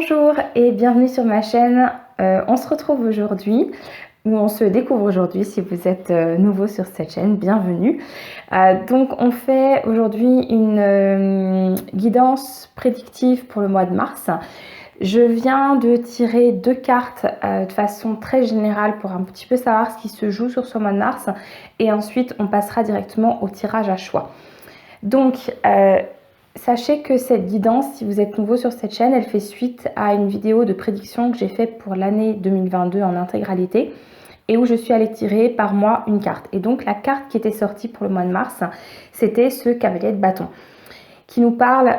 Bonjour et bienvenue sur ma chaîne. On se retrouve aujourd'hui, ou on se découvre aujourd'hui si vous êtes nouveau sur cette chaîne, bienvenue. Donc on fait aujourd'hui une guidance prédictive pour le mois de mars. Je viens de tirer deux cartes de façon très générale pour un petit peu savoir ce qui se joue sur ce mois de mars et ensuite on passera directement au tirage à choix. Donc sachez que cette guidance, si vous êtes nouveau sur cette chaîne, elle fait suite à une vidéo de prédiction que j'ai faite pour l'année 2022 en intégralité et où je suis allée tirer par mois une carte. Et donc la carte qui était sortie pour le mois de mars, c'était ce cavalier de bâton qui nous parle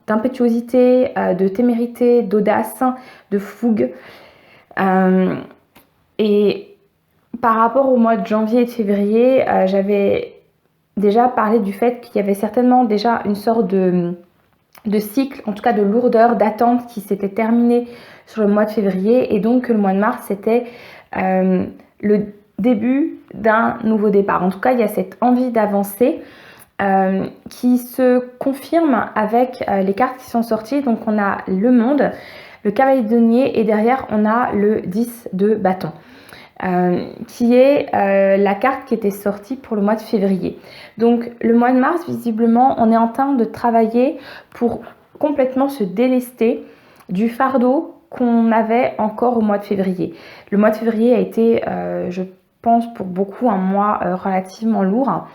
d'impétuosité, de témérité, d'audace, de fougue. Et par rapport au mois de janvier et de février, j'avais déjà parlé du fait qu'il y avait certainement déjà une sorte de cycle, en tout cas de lourdeur, d'attente qui s'était terminé sur le mois de février et donc que le mois de mars c'était le début d'un nouveau départ. En tout cas, il y a cette envie d'avancer qui se confirme avec les cartes qui sont sorties. Donc on a le monde, le cavalier de denier et derrière on a le 10 de bâton. Qui est la carte qui était sortie pour le mois de février. Donc le mois de mars, visiblement, on est en train de travailler pour complètement se délester du fardeau qu'on avait encore au mois de février. Le mois de février a été, je pense, pour beaucoup un mois relativement lourd.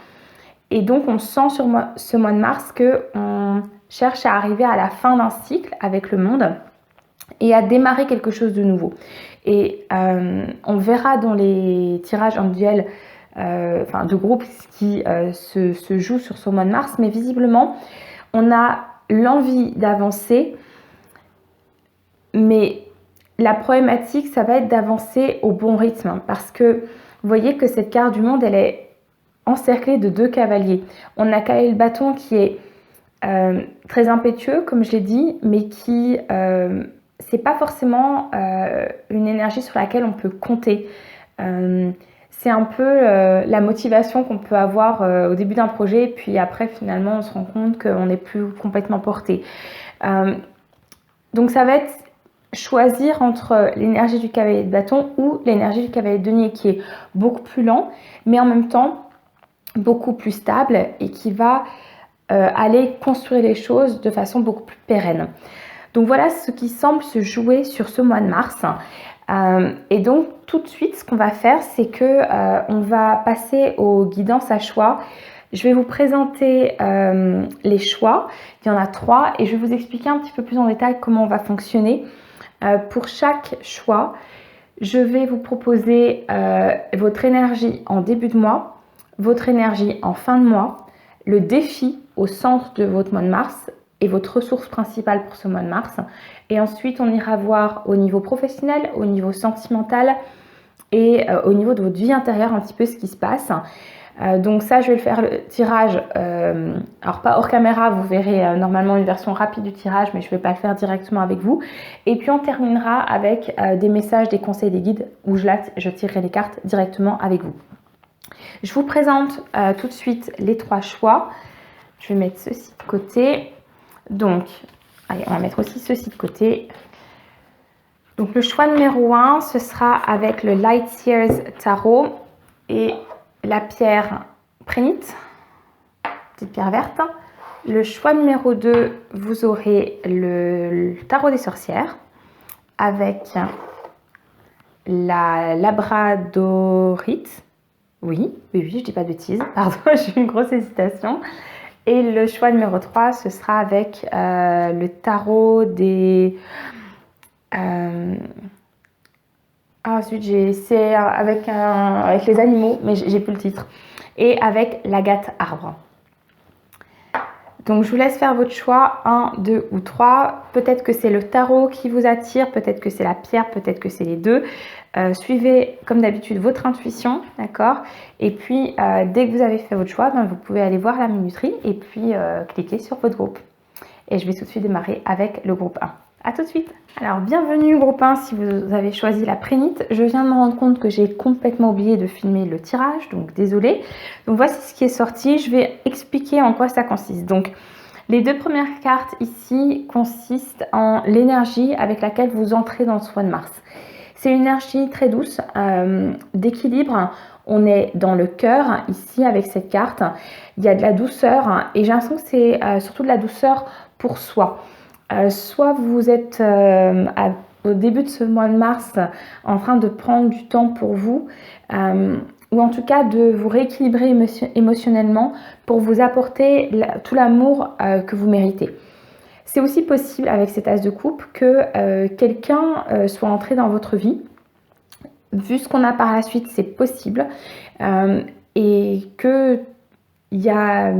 Et donc on sent sur ce mois de mars qu'on cherche à arriver à la fin d'un cycle avec le monde et à démarrer quelque chose de nouveau. Et on verra dans les tirages individuels, de groupe qui se jouent sur ce mois de mars, mais visiblement on a l'envie d'avancer, mais la problématique ça va être d'avancer au bon rythme parce que vous voyez que cette carte du monde elle est encerclée de deux cavaliers. On a cavalier le bâton qui est très impétueux comme je l'ai dit, mais qui c'est pas forcément une énergie sur laquelle on peut compter. C'est un peu la motivation qu'on peut avoir au début d'un projet, puis après finalement on se rend compte qu'on n'est plus complètement porté. Donc ça va être choisir entre l'énergie du cavalier de bâton ou l'énergie du cavalier de denier qui est beaucoup plus lent, mais en même temps beaucoup plus stable et qui va aller construire les choses de façon beaucoup plus pérenne. Donc voilà ce qui semble se jouer sur ce mois de mars. Et donc tout de suite ce qu'on va faire c'est que on va passer aux guidances à choix. Je vais vous présenter les choix, il y en a 3 et je vais vous expliquer un petit peu plus en détail comment on va fonctionner. Pour chaque choix, je vais vous proposer votre énergie en début de mois, votre énergie en fin de mois, le défi au centre de votre mois de mars et votre ressource principale pour ce mois de mars. Et ensuite, on ira voir au niveau professionnel, au niveau sentimental et au niveau de votre vie intérieure un petit peu ce qui se passe. Donc ça, je vais le faire le tirage, alors pas hors caméra, vous verrez normalement une version rapide du tirage, mais je ne vais pas le faire directement avec vous. Et puis on terminera avec des messages, des conseils, des guides où je tirerai les cartes directement avec vous. Je vous présente tout de suite les 3 choix. Je vais mettre ceci de côté. Donc, allez, on va mettre aussi ceci de côté. Donc, le choix numéro 1, ce sera avec le Light Seers Tarot et la pierre prénite, petite pierre verte. Le choix numéro 2, vous aurez le Tarot des sorcières avec la labradorite. Oui, je dis pas de bêtises, pardon, j'ai eu une grosse hésitation. Et le choix numéro 3, ce sera avec le tarot des... c'est avec les animaux, mais j'ai plus le titre. Et avec l'agate arbre. Donc je vous laisse faire votre choix, 1, 2 ou 3. Peut-être que c'est le tarot qui vous attire, peut-être que c'est la pierre, peut-être que c'est les deux. Suivez comme d'habitude votre intuition, d'accord? Et puis dès que vous avez fait votre choix, vous pouvez aller voir la minuterie et puis cliquer sur votre groupe. Et je vais tout de suite démarrer avec le groupe 1. A tout de suite. Alors bienvenue groupe 1 si vous avez choisi la prénite. Je viens de me rendre compte que j'ai complètement oublié de filmer le tirage, donc désolée. Donc voici ce qui est sorti. Je vais expliquer en quoi ça consiste. Donc Les deux premières cartes ici consistent en l'énergie avec laquelle vous entrez dans ce mois de mars. C'est une énergie très douce, d'équilibre. On est dans le cœur ici avec cette carte. Il y a de la douceur et j'ai l'impression que c'est surtout de la douceur pour soi. Soit vous êtes au début de ce mois de mars en train de prendre du temps pour vous, ou en tout cas de vous rééquilibrer émotionnellement pour vous apporter tout l'amour que vous méritez. C'est aussi possible avec cet as de coupe que quelqu'un soit entré dans votre vie. Vu ce qu'on a par la suite, c'est possible. Et que il y a...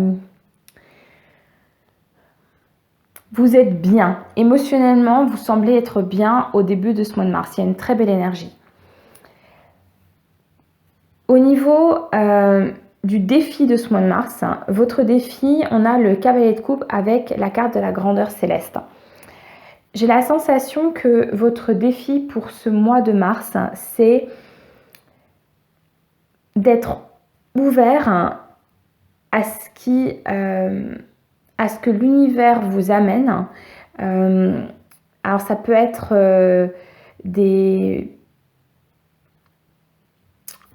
Vous êtes bien. Émotionnellement, vous semblez être bien au début de ce mois de mars. Il y a une très belle énergie. Au niveau du défi de ce mois de mars, votre défi, on a le cavalier de coupe avec la carte de la grandeur céleste. J'ai la sensation que votre défi pour ce mois de mars, c'est d'être ouvert à ce que l'univers vous amène. Alors ça peut être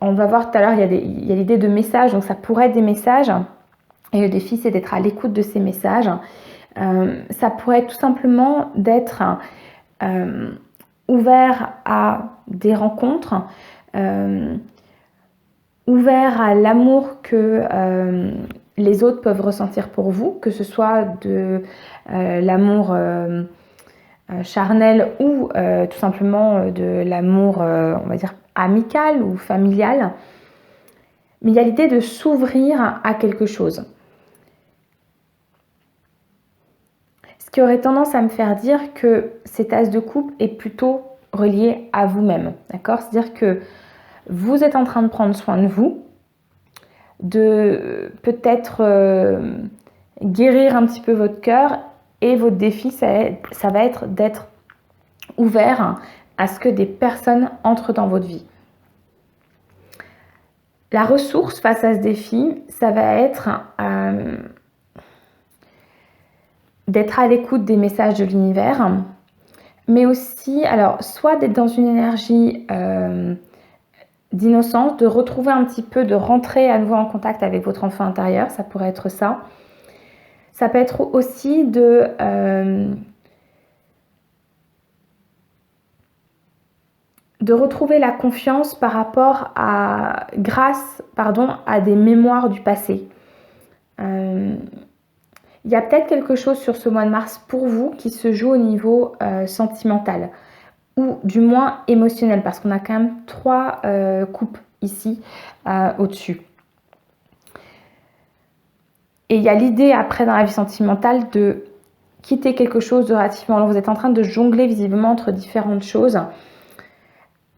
on va voir tout à l'heure, il y a l'idée de messages, donc ça pourrait être des messages. Et le défi, c'est d'être à l'écoute de ces messages. Ça pourrait être tout simplement d'être ouvert à des rencontres, ouvert à l'amour que les autres peuvent ressentir pour vous, que ce soit de l'amour charnel ou tout simplement de l'amour, on va dire, amical ou familial. Mais il y a l'idée de s'ouvrir à quelque chose. Ce qui aurait tendance à me faire dire que cet as de coupe est plutôt relié à vous-même, d'accord? C'est-à-dire que vous êtes en train de prendre soin de vous, de peut-être guérir un petit peu votre cœur, et votre défi, ça va être d'être ouvert à ce que des personnes entrent dans votre vie. La ressource face à ce défi, ça va être d'être à l'écoute des messages de l'univers, mais aussi, alors, soit d'être dans une énergie d'innocence, de retrouver un petit peu, de rentrer à nouveau en contact avec votre enfant intérieur, ça pourrait être ça. Ça peut être aussi de retrouver la confiance par rapport à, grâce à des mémoires du passé. Il y a peut-être quelque chose sur ce mois de mars pour vous qui se joue au niveau sentimental, ou du moins émotionnel, parce qu'on a quand même 3 coupes ici au-dessus. Et il y a l'idée après dans la vie sentimentale de quitter quelque chose de relativement long. Vous êtes en train de jongler visiblement entre différentes choses.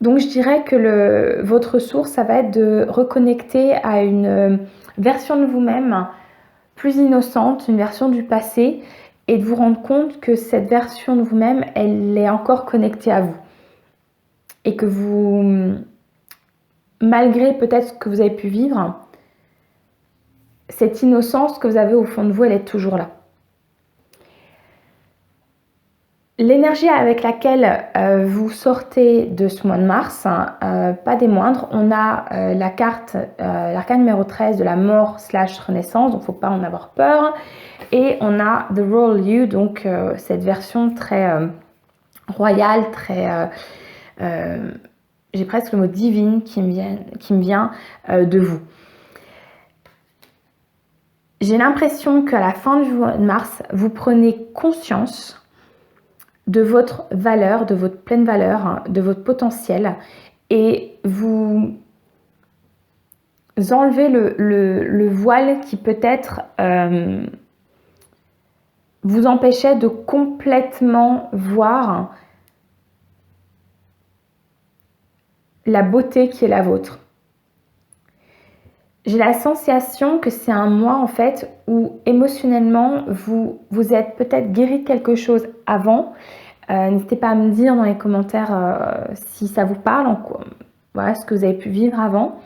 Donc je dirais que votre source, ça va être de reconnecter à une version de vous-même plus innocente, une version du passé, et de vous rendre compte que cette version de vous-même, elle est encore connectée à vous. Et que vous, malgré peut-être ce que vous avez pu vivre, cette innocence que vous avez au fond de vous, elle est toujours là. L'énergie avec laquelle vous sortez de ce mois de mars, pas des moindres, on a la carte, l'arcane numéro 13 de la mort / renaissance, donc il ne faut pas en avoir peur. Et on a The Royal You, donc cette version très royale, très... j'ai presque le mot divine qui me vient de vous. J'ai l'impression qu'à la fin du mois de mars, vous prenez conscience de votre valeur, de votre pleine valeur, de votre potentiel, et vous enlevez le voile qui peut-être vous empêchait de complètement voir la beauté qui est la vôtre. J'ai la sensation que c'est un mois en fait où émotionnellement vous êtes peut-être guéri de quelque chose avant. N'hésitez pas à me dire dans les commentaires si ça vous parle, voilà ce que vous avez pu vivre avant.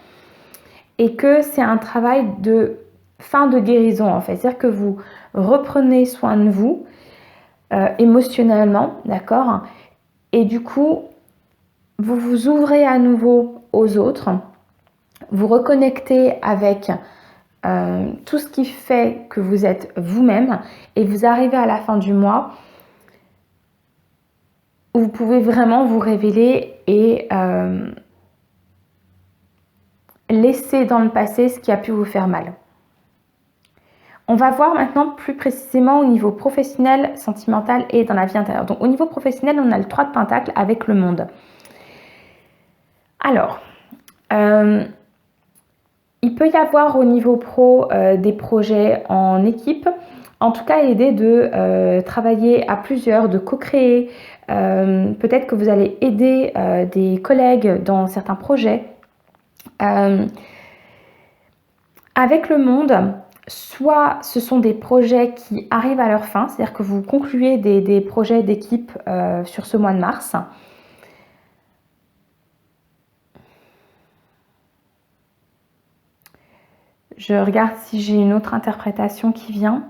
Et que c'est un travail de fin de guérison en fait. C'est-à-dire que vous reprenez soin de vous émotionnellement, d'accord? Et du coup, vous vous ouvrez à nouveau aux autres, vous reconnectez avec tout ce qui fait que vous êtes vous-même et vous arrivez à la fin du mois où vous pouvez vraiment vous révéler et laisser dans le passé ce qui a pu vous faire mal. On va voir maintenant plus précisément au niveau professionnel, sentimental et dans la vie intérieure. Donc au niveau professionnel, on a le 3 de Pentacle avec le monde. Alors, il peut y avoir au niveau pro des projets en équipe. En tout cas, l'idée de travailler à plusieurs, de co-créer. Peut-être que vous allez aider des collègues dans certains projets. Avec le monde, soit ce sont des projets qui arrivent à leur fin, c'est-à-dire que vous concluez des projets d'équipe sur ce mois de mars. Je regarde si j'ai une autre interprétation qui vient.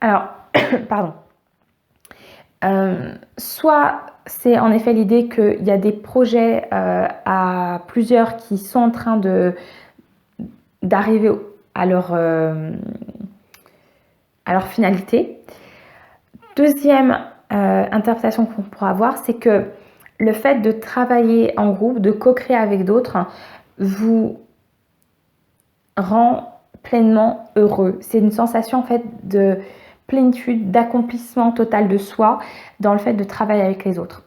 Alors, pardon. Soit c'est en effet l'idée qu'il y a des projets à plusieurs qui sont en train d'arriver à leur finalité. Deuxième interprétation qu'on pourra avoir, c'est que le fait de travailler en groupe, de co-créer avec d'autres, vous rend pleinement heureux. C'est une sensation en fait de plénitude, d'accomplissement total de soi dans le fait de travailler avec les autres.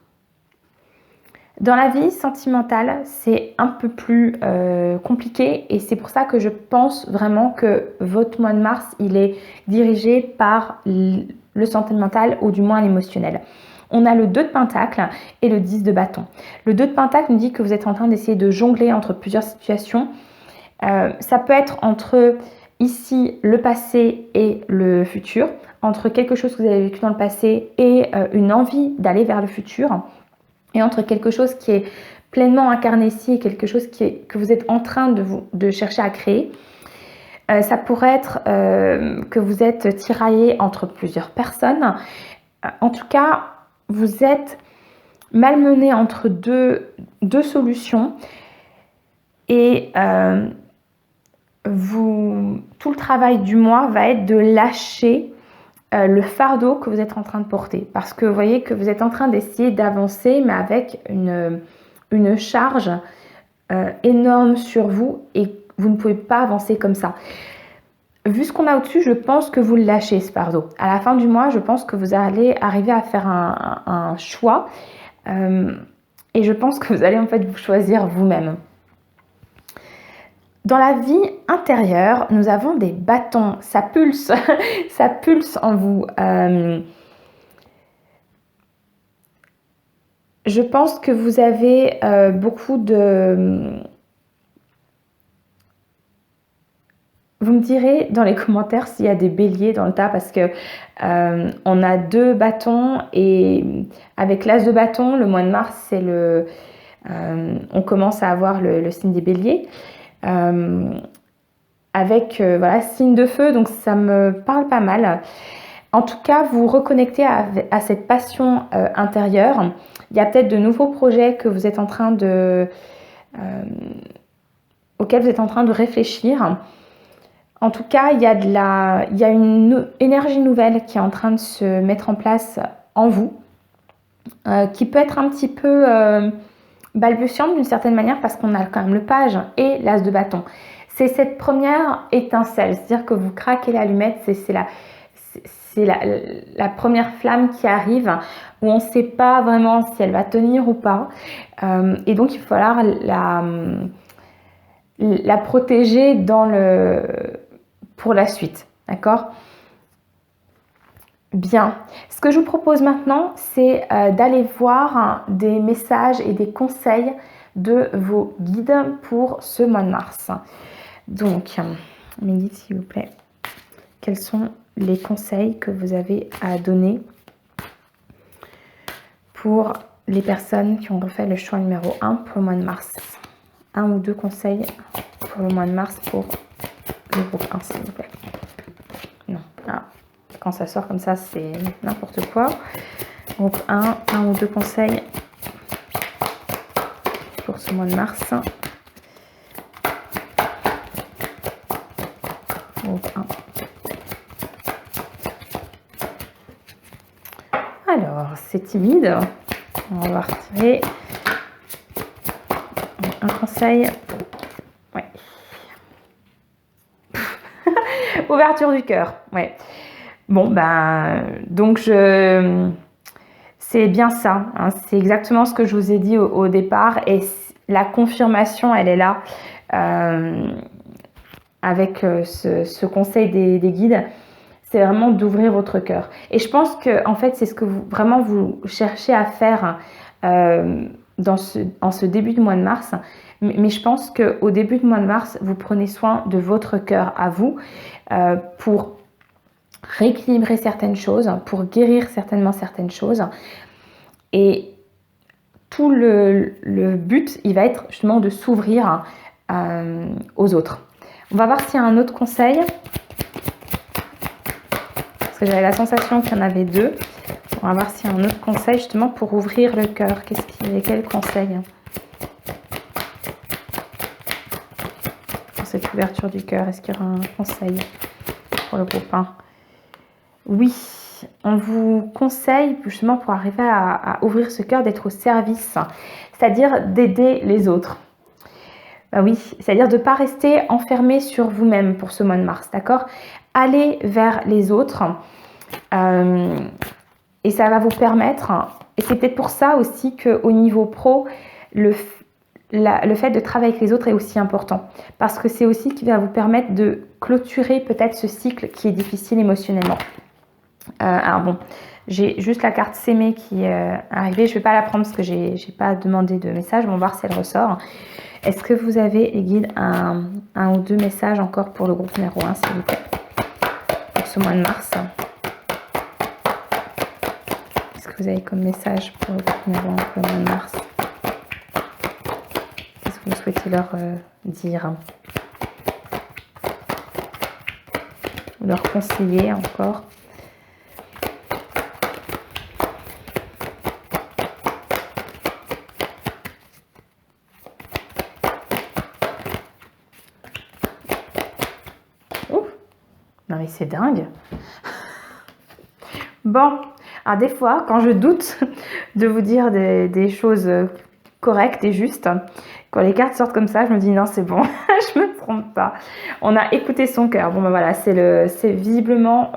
Dans la vie sentimentale, c'est un peu plus compliqué et c'est pour ça que je pense vraiment que votre mois de mars, il est dirigé par le sentimental ou du moins l'émotionnel. On a le 2 de Pentacle et le 10 de bâton. Le 2 de Pentacle nous dit que vous êtes en train d'essayer de jongler entre plusieurs situations. Ça peut être entre ici le passé et le futur, entre quelque chose que vous avez vécu dans le passé et une envie d'aller vers le futur, et entre quelque chose qui est pleinement incarné ici et quelque chose que vous êtes en train de chercher à créer. Ça pourrait être que vous êtes tiraillé entre plusieurs personnes. En tout cas, vous êtes malmené entre deux solutions et tout le travail du mois va être de lâcher le fardeau que vous êtes en train de porter. Parce que vous voyez que vous êtes en train d'essayer d'avancer, mais avec une charge énorme sur vous et vous ne pouvez pas avancer comme ça. Vu ce qu'on a au-dessus, je pense que vous le lâchez, ce fardeau. À la fin du mois, je pense que vous allez arriver à faire un choix et je pense que vous allez en fait vous choisir vous-même. Dans la vie intérieure, nous avons des bâtons, ça pulse, ça pulse en vous. Je pense que vous avez beaucoup de... Vous me direz dans les commentaires s'il y a des béliers dans le tas parce que on a 2 bâtons et avec l'as de bâton, le mois de mars, c'est on commence à avoir le signe des béliers. Avec voilà, signe de feu, donc ça me parle pas mal. En tout cas, vous reconnectez à cette passion intérieure. Il y a peut-être de nouveaux projets que vous êtes en train auxquels vous êtes en train de réfléchir. En tout cas, il y a une énergie nouvelle qui est en train de se mettre en place en vous, qui peut être un petit peu balbutiante d'une certaine manière parce qu'on a quand même le page et l'as de bâton. C'est cette première étincelle, c'est-à-dire que vous craquez l'allumette, c'est la première flamme qui arrive où on ne sait pas vraiment si elle va tenir ou pas. Et donc, il va falloir la protéger pour la suite. D'accord ? Bien. Ce que je vous propose maintenant, c'est d'aller voir des messages et des conseils de vos guides pour ce mois de mars. Donc, mes guides, s'il vous plaît, quels sont les conseils que vous avez à donner pour les personnes qui ont refait le choix numéro 1 pour le mois de mars. 1 ou 2 conseils pour le mois de mars pour le groupe 1, s'il vous plaît. Non, ah, quand ça sort comme ça, c'est n'importe quoi. Groupe 1 ou 2 conseils pour ce mois de mars. Groupe 1. Alors, c'est timide. On va retirer un conseil. Ouais. Ouverture du cœur. Ouais. Bon, ben, donc c'est bien ça. Hein, c'est exactement ce que je vous ai dit au départ. Et la confirmation, elle est là. Avec ce conseil des guides. C'est vraiment d'ouvrir votre cœur. Et je pense que en fait, c'est ce que vous cherchez à faire en ce début de mois de mars. Mais je pense qu'au début de mois de mars, vous prenez soin de votre cœur à vous pour rééquilibrer certaines choses, pour guérir certainement certaines choses. Et tout le but, il va être justement de s'ouvrir aux autres. On va voir s'il y a un autre conseil. Parce que j'avais la sensation qu'il y en avait 2. On va voir s'il y a un autre conseil justement pour ouvrir le cœur. Quel conseil pour cette ouverture du cœur? Est-ce qu'il y aura un conseil pour le groupe 1? Oui, on vous conseille justement pour arriver à ouvrir ce cœur d'être au service, c'est-à-dire d'aider les autres. Ben oui, c'est-à-dire de ne pas rester enfermé sur vous-même pour ce mois de mars, d'accord? Allez vers les autres et ça va vous permettre, et c'est peut-être pour ça aussi qu'au niveau pro, le fait de travailler avec les autres est aussi important, parce que c'est aussi ce qui va vous permettre de clôturer peut-être ce cycle qui est difficile émotionnellement. Alors bon, j'ai juste la carte s'aimer qui est arrivée, je ne vais pas la prendre parce que j'ai pas demandé de message, on va voir si elle ressort. Est-ce que vous avez, les guides, un ou 2 messages encore pour le groupe numéro 1, s'il vous plaît, pour ce mois de mars? Qu'est-ce que vous avez comme message pour le groupe numéro 1 pour le mois de mars? Qu'est-ce que vous souhaitez leur dire? Ou leur conseiller encore? Non mais c'est dingue. Bon, alors des fois, quand je doute de vous dire des choses correctes et justes, quand les cartes sortent comme ça, je me dis non, c'est bon, je me trompe pas. On a écouté son cœur. Bon ben voilà, c'est visiblement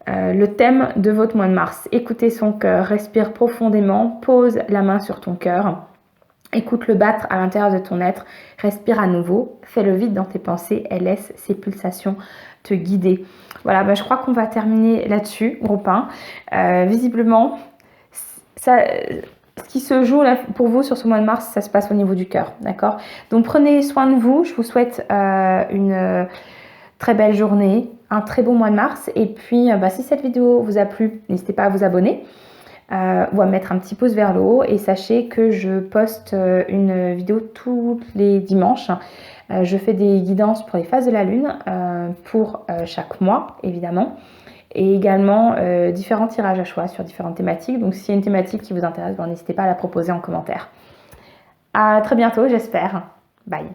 le thème de votre mois de mars. Écoutez son cœur, respire profondément, pose la main sur ton cœur. Écoute-le battre à l'intérieur de ton être, respire à nouveau, fais-le vide dans tes pensées et laisse ces pulsations te guider. Voilà, ben je crois qu'on va terminer là-dessus, groupe 1. Visiblement, ce qui se joue là pour vous sur ce mois de mars, ça se passe au niveau du cœur, d'accord? Donc prenez soin de vous, je vous souhaite une très belle journée, un très beau mois de mars. Et puis, si cette vidéo vous a plu, n'hésitez pas à vous abonner. Ou à mettre un petit pouce vers le haut, et sachez que je poste une vidéo tous les dimanches. Je fais des guidances pour les phases de la lune pour chaque mois évidemment, et également différents tirages à choix sur différentes thématiques. Donc s'il y a une thématique qui vous intéresse, n'hésitez pas à la proposer en commentaire. À très bientôt, j'espère. Bye.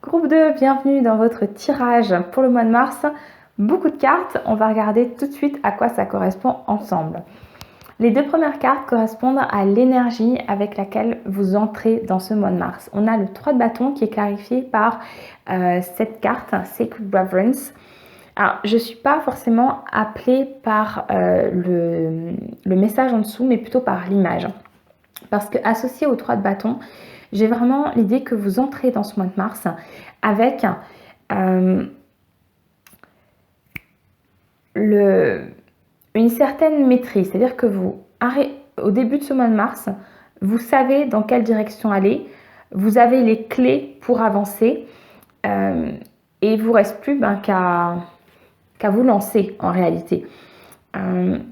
Groupe 2, bienvenue dans votre tirage pour le mois de mars. Beaucoup de cartes, on va regarder tout de suite à quoi ça correspond ensemble. Les 2 premières cartes correspondent à l'énergie avec laquelle vous entrez dans ce mois de mars. On a le 3 de bâton qui est clarifié par cette carte, Sacred Reverence. Alors, je ne suis pas forcément appelée par le message en dessous, mais plutôt par l'image. Parce que associé au 3 de bâton, j'ai vraiment l'idée que vous entrez dans ce mois de mars avec une certaine maîtrise. C'est-à-dire que vous au début de ce mois de mars, vous savez dans quelle direction aller, vous avez les clés pour avancer et il ne vous reste plus qu'à vous lancer en réalité. Il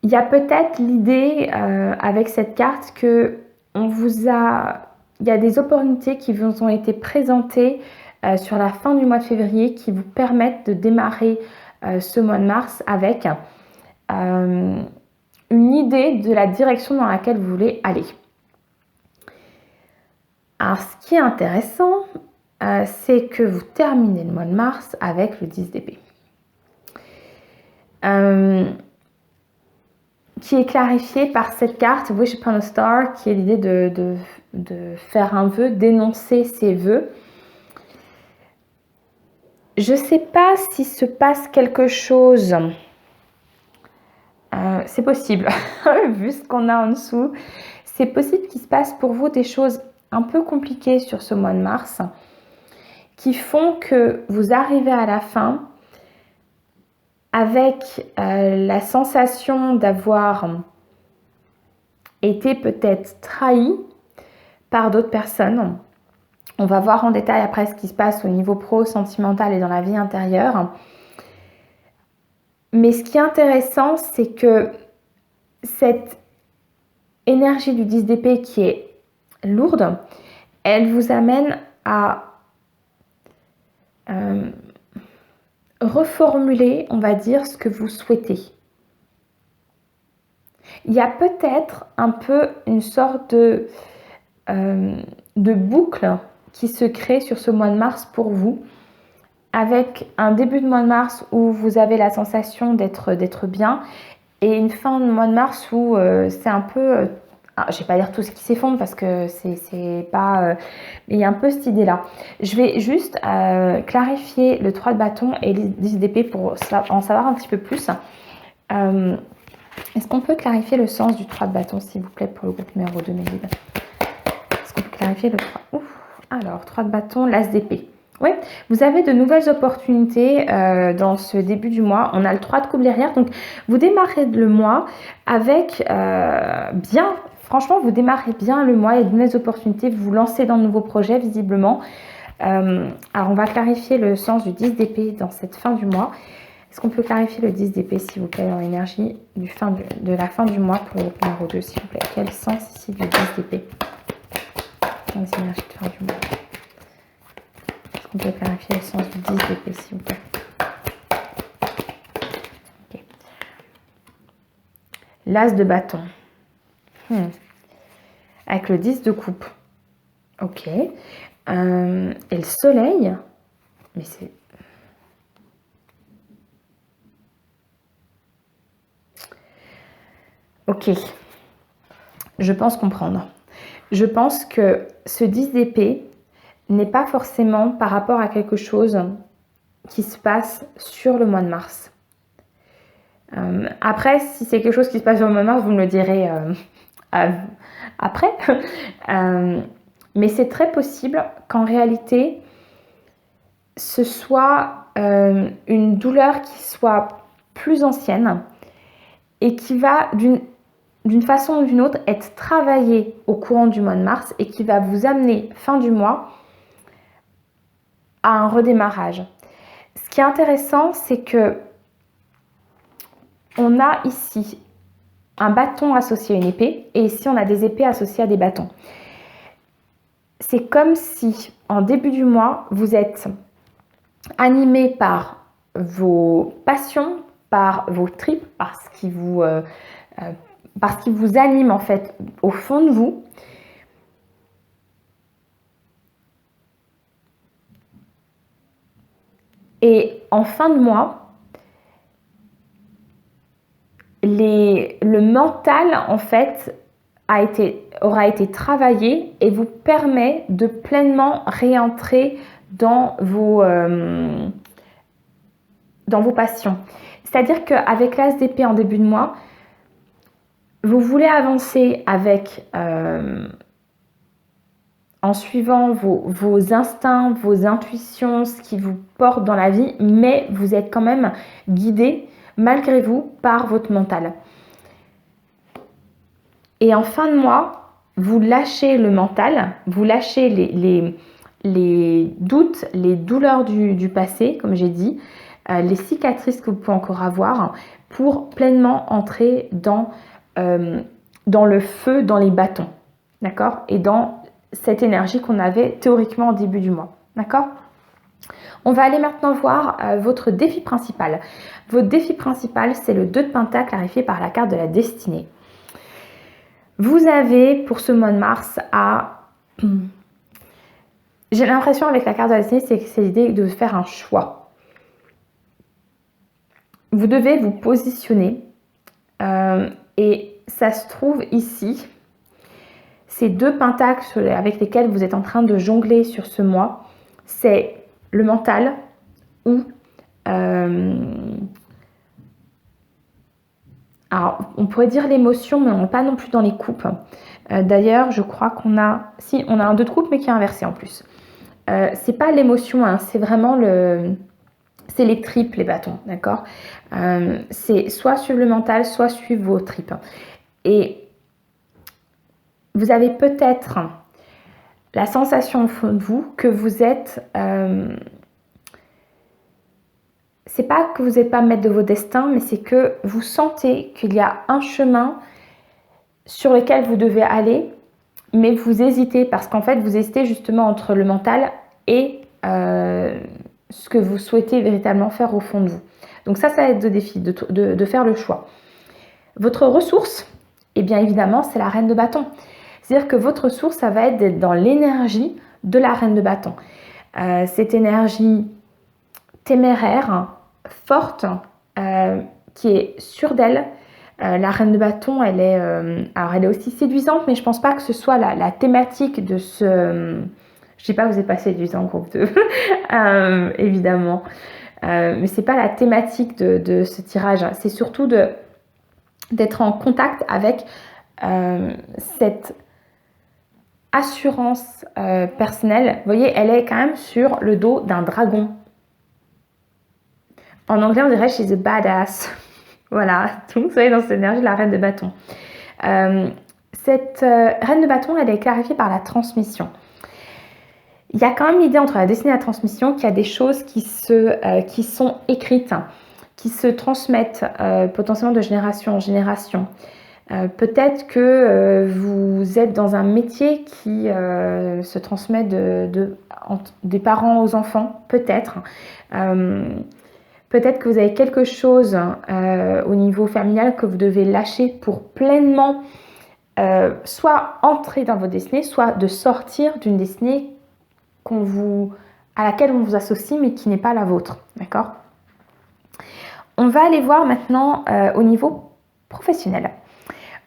y a peut-être l'idée avec cette carte que il y a des opportunités qui vous ont été présentées sur la fin du mois de février qui vous permettent de démarrer ce mois de mars avec une idée de la direction dans laquelle vous voulez aller. Alors, ce qui est intéressant, c'est que vous terminez le mois de mars avec le 10 d'épée. Qui est clarifié par cette carte Wish Upon a Star, qui est l'idée de faire un vœu, d'énoncer ses vœux. Je ne sais pas s'il se passe quelque chose. C'est possible, vu ce qu'on a en dessous. C'est possible qu'il se passe pour vous des choses un peu compliquées sur ce mois de mars, qui font que vous arrivez à la fin avec la sensation d'avoir été peut-être trahi par d'autres personnes. On va voir en détail après ce qui se passe au niveau pro, sentimental et dans la vie intérieure. Mais ce qui est intéressant, c'est que cette énergie du 10 d'épée qui est lourde, elle vous amène à reformuler, on va dire, ce que vous souhaitez. Il y a peut-être un peu une sorte de boucle qui se crée sur ce mois de mars pour vous, avec un début de mois de mars où vous avez la sensation d'être bien et une fin de mois de mars où c'est un peu... je ne vais pas dire tout ce qui s'effondre parce que c'est pas... mais il y a un peu cette idée-là. Je vais juste clarifier le 3 de bâton et les 10 d'épée pour en savoir un petit peu plus. Est-ce qu'on peut clarifier le sens du 3 de bâton, s'il vous plaît, pour le groupe numéro 2, mes guides? Est-ce qu'on peut clarifier le 3? Alors, 3 de bâton, l'as d'épée. Oui, vous avez de nouvelles opportunités dans ce début du mois. On a le 3 de coupe derrière. Donc, vous démarrez le mois avec bien... Franchement, vous démarrez bien le mois. Il y a de nouvelles opportunités. Vous vous lancez dans de nouveaux projets, visiblement. Alors, on va clarifier le sens du 10 d'épée dans cette fin du mois. Est-ce qu'on peut clarifier le 10 d'épée, s'il vous plaît, dans l'énergie de la fin du mois pour le numéro 2, s'il vous plaît? Quel sens ici du 10 d'épée dans les énergies de fin du mois? Est-ce qu'on peut clarifier le sens du 10 d'épée, s'il vous plaît? Okay. L'as de bâton. Avec le 10 de coupe. Ok. Et le soleil. Mais c'est... Ok. Je pense comprendre. Je pense que ce 10 d'épée n'est pas forcément par rapport à quelque chose qui se passe sur le mois de mars. Après, si c'est quelque chose qui se passe sur le mois de mars, vous me le direz après. Mais c'est très possible qu'en réalité, ce soit une douleur qui soit plus ancienne et qui va d'une façon ou d'une autre être travaillée au courant du mois de mars et qui va vous amener fin du mois à un redémarrage. Ce qui est intéressant, c'est que on a ici un bâton associé à une épée et ici on a des épées associées à des bâtons. C'est comme si en début du mois, vous êtes animé par vos passions, par vos tripes, par ce qui vous anime en fait au fond de vous. Et en fin de mois, le mental en fait aura été travaillé et vous permet de pleinement réentrer dans vos passions. C'est-à-dire qu'avec l'as d'épée en début de mois, vous voulez avancer avec en suivant vos instincts, vos intuitions, ce qui vous porte dans la vie, mais vous êtes quand même guidé malgré vous par votre mental. Et en fin de mois, vous lâchez le mental, vous lâchez les doutes, les douleurs du passé, comme j'ai dit, les cicatrices que vous pouvez encore avoir, pour pleinement entrer dans le feu, dans les bâtons, d'accord? Et dans cette énergie qu'on avait théoriquement au début du mois, d'accord? On va aller maintenant voir votre défi principal. Votre défi principal, c'est le 2 de Pentacle clarifié par la carte de la destinée. Vous avez, pour ce mois de mars, j'ai l'impression avec la carte de la destinée, c'est l'idée de faire un choix. Vous devez vous positionner et ça se trouve ici. Ces 2 pentacles avec lesquels vous êtes en train de jongler sur ce mois, c'est le mental ou alors on pourrait dire l'émotion, mais on n'est pas non plus dans les coupes. D'ailleurs, je crois qu'on a un 2 de coupe, mais qui est inversé en plus. C'est pas l'émotion, hein, c'est vraiment c'est les tripes, les bâtons, d'accord? C'est soit suivre le mental, soit suivre vos tripes. Et vous avez peut-être la sensation au fond de vous que vous êtes... c'est pas que vous n'êtes pas maître de vos destins, mais c'est que vous sentez qu'il y a un chemin sur lequel vous devez aller, mais vous hésitez parce qu'en fait, vous hésitez justement entre le mental et ce que vous souhaitez véritablement faire au fond de vous. Donc ça va être le défi de faire le choix. Votre ressource, eh bien évidemment, c'est la reine de bâton. C'est-à-dire que votre ressource, ça va être d'être dans l'énergie de la reine de bâton. Cette énergie téméraire, forte, qui est sûre d'elle. La reine de bâton, elle est aussi séduisante, mais je pense pas que ce soit la thématique de ce... Je dis pas que vous n'êtes pas séduisant, groupe 2, évidemment. Mais c'est pas la thématique de ce tirage. C'est surtout d'être en contact avec cette assurance personnelle. Vous voyez, elle est quand même sur le dos d'un dragon. En anglais, on dirait « she's a badass ». Voilà, donc vous êtes dans cette énergie de la reine de bâton. Cette reine de bâton, elle est clarifiée par la transmission. Il y a quand même l'idée entre la destinée et la transmission qu'il y a des choses qui sont écrites, qui se transmettent potentiellement de génération en génération. Peut-être que vous êtes dans un métier qui se transmet des parents aux enfants, peut-être. Peut-être que vous avez quelque chose au niveau familial que vous devez lâcher pour pleinement soit entrer dans votre destinée, soit de sortir d'une destinée à laquelle on vous associe mais qui n'est pas la vôtre. D'accord? On va aller voir maintenant au niveau professionnel.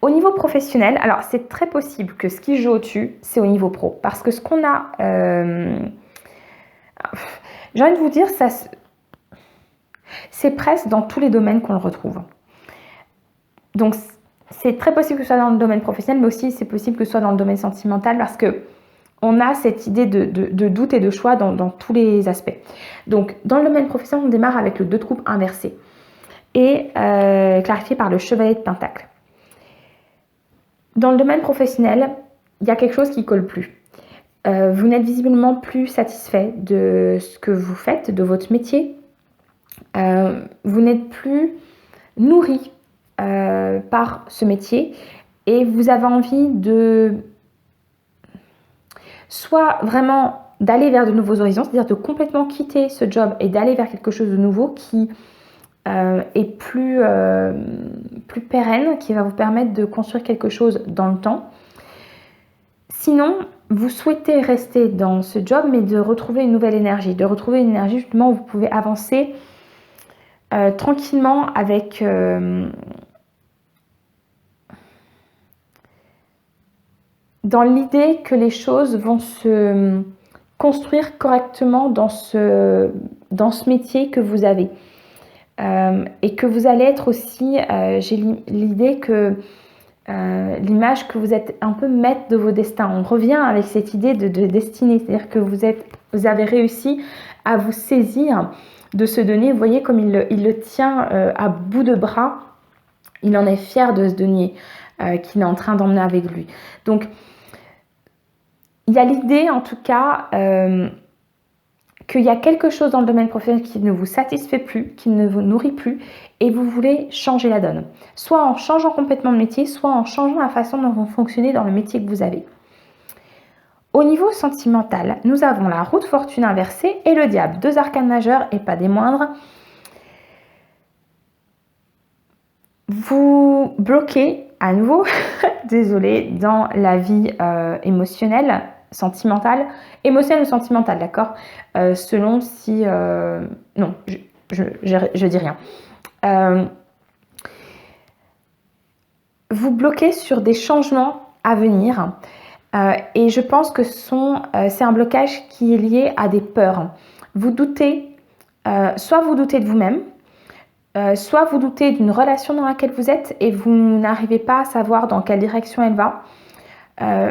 Au niveau professionnel, alors c'est très possible que ce qui joue au-dessus, c'est au niveau pro. Parce que ce qu'on a... j'ai envie de vous dire, c'est presque dans tous les domaines qu'on le retrouve. Donc, c'est très possible que ce soit dans le domaine professionnel, mais aussi c'est possible que ce soit dans le domaine sentimental parce que on a cette idée de doute et de choix dans tous les aspects. Donc, dans le domaine professionnel, on démarre avec le 2 de coupe inversé et clarifié par le chevalier de pentacle. Dans le domaine professionnel, il y a quelque chose qui ne colle plus. Vous n'êtes visiblement plus satisfait de ce que vous faites, de votre métier. Vous n'êtes plus nourri par ce métier et vous avez envie de soit vraiment d'aller vers de nouveaux horizons, c'est-à-dire de complètement quitter ce job et d'aller vers quelque chose de nouveau qui est plus pérenne, qui va vous permettre de construire quelque chose dans le temps. Sinon, vous souhaitez rester dans ce job, mais de retrouver une nouvelle énergie, de retrouver une énergie justement où vous pouvez avancer tranquillement avec dans l'idée que les choses vont se construire correctement dans ce métier que vous avez. Et que vous allez être aussi, j'ai l'idée que l'image que vous êtes un peu maître de vos destins. On revient avec cette idée de destinée, c'est-à-dire que vous avez réussi à vous saisir de ce denier. Vous voyez comme il le tient à bout de bras, il en est fier de ce denier. qu'il est en train d'emmener avec lui. Donc, il y a l'idée, en tout cas, qu'il y a quelque chose dans le domaine professionnel qui ne vous satisfait plus, qui ne vous nourrit plus, et vous voulez changer la donne. Soit en changeant complètement de métier, soit en changeant la façon dont vous fonctionnez dans le métier que vous avez. Au niveau sentimental, nous avons la roue de fortune inversée et le diable, 2 arcanes majeurs et pas des moindres. Vous bloquez à nouveau, désolé, dans la vie émotionnelle, sentimentale, émotionnelle ou sentimentale, d'accord, selon si... non, je dis rien. Vous bloquez sur des changements à venir et je pense que c'est un blocage qui est lié à des peurs. Vous doutez, soit vous doutez de vous-même, soit vous doutez d'une relation dans laquelle vous êtes et vous n'arrivez pas à savoir dans quelle direction elle va.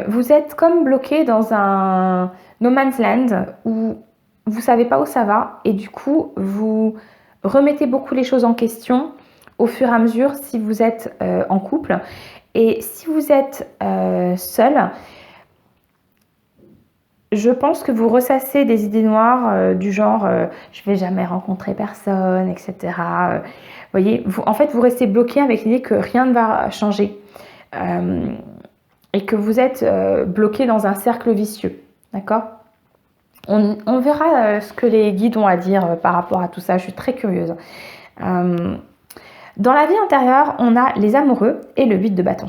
Vous êtes comme bloqué dans un no man's land où vous ne savez pas où ça va et du coup vous remettez beaucoup les choses en question au fur et à mesure si vous êtes en couple. Et si vous êtes seul, je pense que vous ressassez des idées noires du genre je vais jamais rencontrer personne, etc. Voyez, en fait, vous restez bloqué avec l'idée que rien ne va changer et que vous êtes bloqué dans un cercle vicieux. D'accord ? On verra ce que les guides ont à dire par rapport à tout ça. Je suis très curieuse. Dans la vie intérieure, on a les amoureux et le 8 de bâton.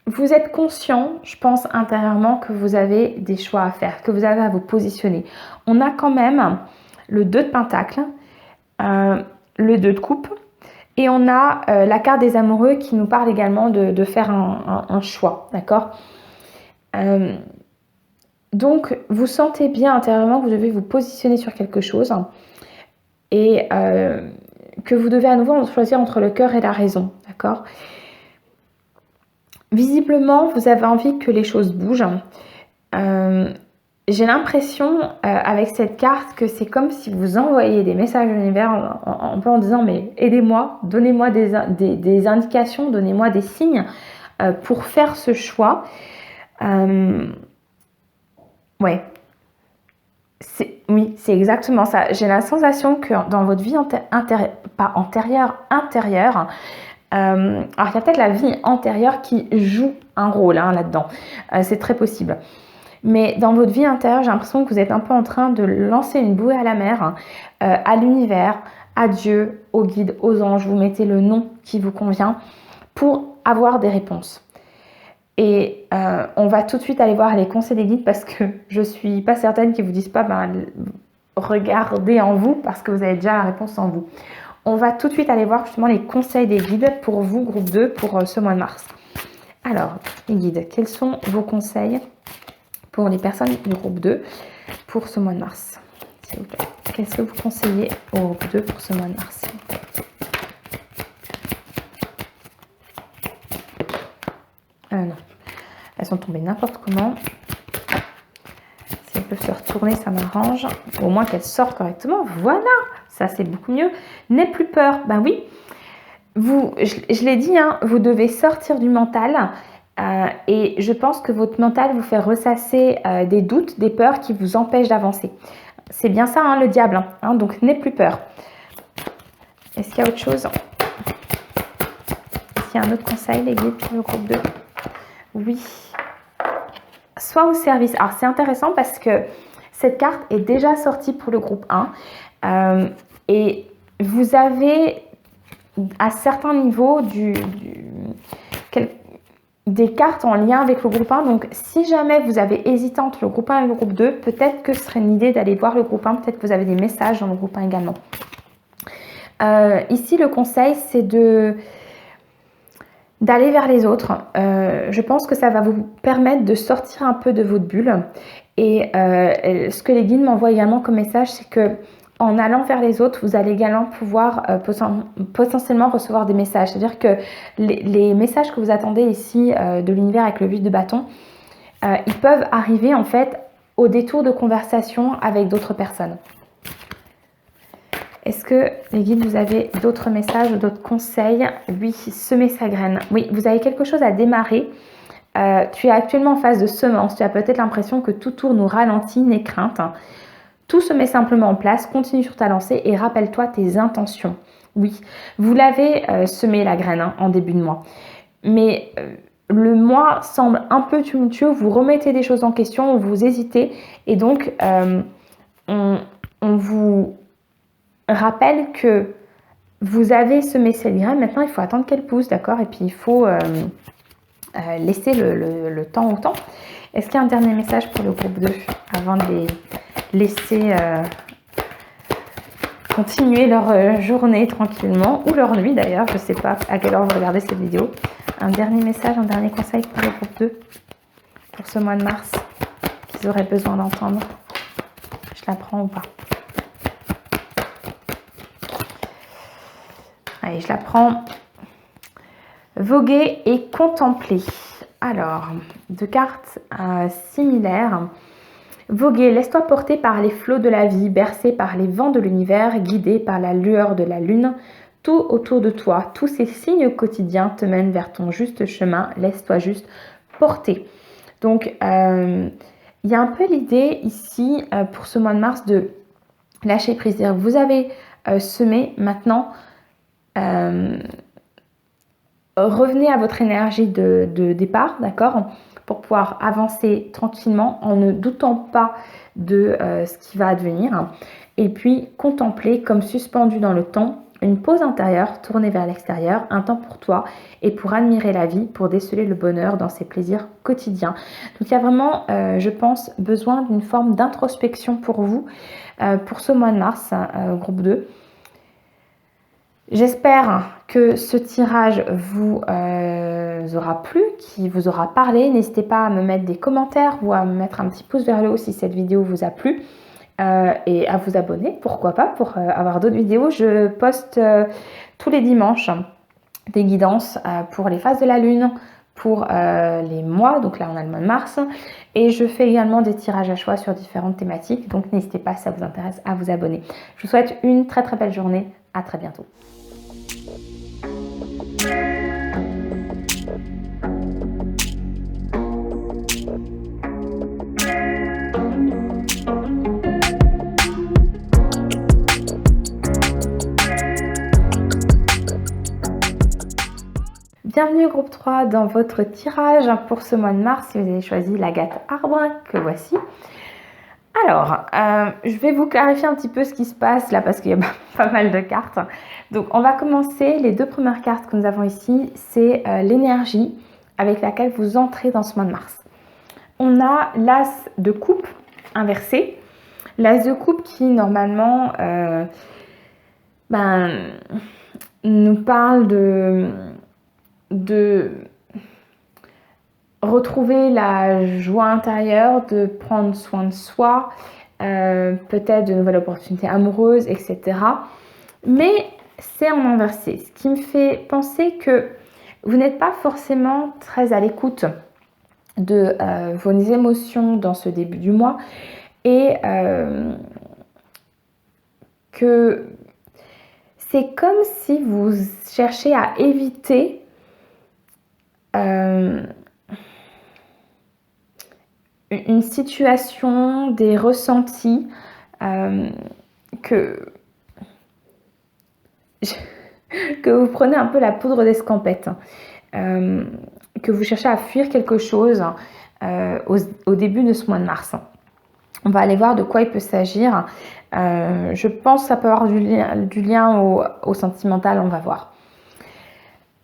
Vous êtes conscient, je pense intérieurement, que vous avez des choix à faire, que vous avez à vous positionner. On a quand même le 2 de pentacle, le 2 de coupe, et on a la carte des amoureux qui nous parle également de faire un choix, d'accord ? Donc, vous sentez bien intérieurement que vous devez vous positionner sur quelque chose et que vous devez à nouveau choisir entre le cœur et la raison, d'accord ? Visiblement, vous avez envie que les choses bougent. J'ai l'impression, avec cette carte, que c'est comme si vous envoyez des messages à l'univers un peu en disant « mais aidez-moi, donnez-moi des indications, donnez-moi des signes pour faire ce choix ». Ouais, oui, c'est exactement ça. J'ai la sensation que dans votre vie intérieure, alors il y a peut-être la vie antérieure qui joue un rôle là-dedans, c'est très possible. Mais dans votre vie intérieure, j'ai l'impression que vous êtes un peu en train de lancer une bouée à la mer, à l'univers, à Dieu, aux guides, aux anges. Vous mettez le nom qui vous convient pour avoir des réponses. Et on va tout de suite aller voir les conseils des guides parce que je ne suis pas certaine qu'ils ne vous disent pas regardez en vous parce que vous avez déjà la réponse en vous. On va tout de suite aller voir justement les conseils des guides pour vous, groupe 2, pour ce mois de mars. Alors, les guides, quels sont vos conseils pour les personnes du groupe 2 pour ce mois de mars, s'il vous plaît? Qu'est-ce que vous conseillez au groupe 2 pour ce mois de mars? Non, elles sont tombées n'importe comment. Si elles peuvent se retourner, ça m'arrange. Au moins qu'elles sortent correctement. Voilà, ça c'est beaucoup mieux. N'aie plus peur. Ben oui, je l'ai dit, vous devez sortir du mental. Et je pense que votre mental vous fait ressasser des doutes, des peurs qui vous empêchent d'avancer. C'est bien ça, le diable. Donc, n'aie plus peur. Est-ce qu'il y a autre chose? Est-ce qu'il y a un autre conseil, les guides, pour le groupe 2? Oui. Sois au service. Alors, c'est intéressant parce que cette carte est déjà sortie pour le groupe 1. Et vous avez, à certains niveaux, des cartes en lien avec le groupe 1. Donc, si jamais vous avez hésité entre le groupe 1 et le groupe 2, peut-être que ce serait une idée d'aller voir le groupe 1. Peut-être que vous avez des messages dans le groupe 1 également. Ici, le conseil, c'est d'aller vers les autres. Je pense que ça va vous permettre de sortir un peu de votre bulle. Et ce que les guides m'envoient également comme message, c'est que en allant vers les autres, vous allez également pouvoir potentiellement recevoir des messages. C'est-à-dire que les messages que vous attendez ici de l'univers avec le 8 de bâton, ils peuvent arriver en fait au détour de conversation avec d'autres personnes. Est-ce que les guides, vous avez d'autres messages ou d'autres conseils? Oui, semer sa graine. Oui, vous avez quelque chose à démarrer. Tu es actuellement en phase de semence. Tu as peut-être l'impression que tout tourne au ralenti, n'aie crainte. Tout se met simplement en place. Continue sur ta lancée et rappelle-toi tes intentions. Oui, vous l'avez semé la graine en début de mois. Mais le mois semble un peu tumultueux. Vous remettez des choses en question, vous hésitez. Et donc, on vous rappelle que vous avez semé cette graine. Maintenant, il faut attendre qu'elle pousse, d'accord? Et puis, il faut laisser le temps au temps. Est-ce qu'il y a un dernier message pour le groupe 2 avant de les laisser continuer leur journée tranquillement, ou leur nuit d'ailleurs, je ne sais pas à quelle heure vous regardez cette vidéo. Un dernier message, un dernier conseil pour le groupe 2 pour ce mois de mars qu'ils auraient besoin d'entendre. Je la prends ou pas? Allez, je la prends. Voguer et contempler. Alors, deux cartes similaires. Voguer, laisse-toi porter par les flots de la vie, bercé par les vents de l'univers, guidé par la lueur de la lune. Tout autour de toi, tous ces signes quotidiens te mènent vers ton juste chemin. Laisse-toi juste porter. Donc, il y a un peu l'idée ici, pour ce mois de mars, de lâcher prise. Vous avez semé, maintenant, revenez à votre énergie de départ, d'accord, pour pouvoir avancer tranquillement en ne doutant pas de ce qui va advenir. Et puis, contempler comme suspendu dans le temps, une pause intérieure tournée vers l'extérieur, un temps pour toi et pour admirer la vie, pour déceler le bonheur dans ses plaisirs quotidiens. Donc, il y a vraiment, je pense, besoin d'une forme d'introspection pour vous, pour ce mois de mars, groupe 2. J'espère que ce tirage vous aura plu, qui vous aura parlé. N'hésitez pas à me mettre des commentaires ou à me mettre un petit pouce vers le haut si cette vidéo vous a plu. Et à vous abonner, pourquoi pas, pour avoir d'autres vidéos. Je poste tous les dimanches des guidances pour les phases de la lune, pour les mois, donc là on a le mois de mars, et je fais également des tirages à choix sur différentes thématiques, donc n'hésitez pas, si ça vous intéresse, à vous abonner. Je vous souhaite une très très belle journée, à très bientôt. Bienvenue groupe 3 dans votre tirage pour ce mois de mars, si vous avez choisi l'agate arbre que voici. Alors, je vais vous clarifier un petit peu ce qui se passe là parce qu'il y a pas mal de cartes. Donc, on va commencer. Les deux premières cartes que nous avons ici, c'est l'énergie avec laquelle vous entrez dans ce mois de mars. On a l'as de coupe inversé. L'as de coupe qui, normalement, nous parle de retrouver la joie intérieure, de prendre soin de soi, peut-être de nouvelles opportunités amoureuses, etc. Mais c'est en inversé, ce qui me fait penser que vous n'êtes pas forcément très à l'écoute de vos émotions dans ce début du mois et que c'est comme si vous cherchez à éviter une situation, des ressentis que vous prenez un peu la poudre d'escampette, que vous cherchez à fuir quelque chose au début de ce mois de mars. On va aller voir de quoi il peut s'agir. Je pense que ça peut avoir du lien au sentimental, on va voir.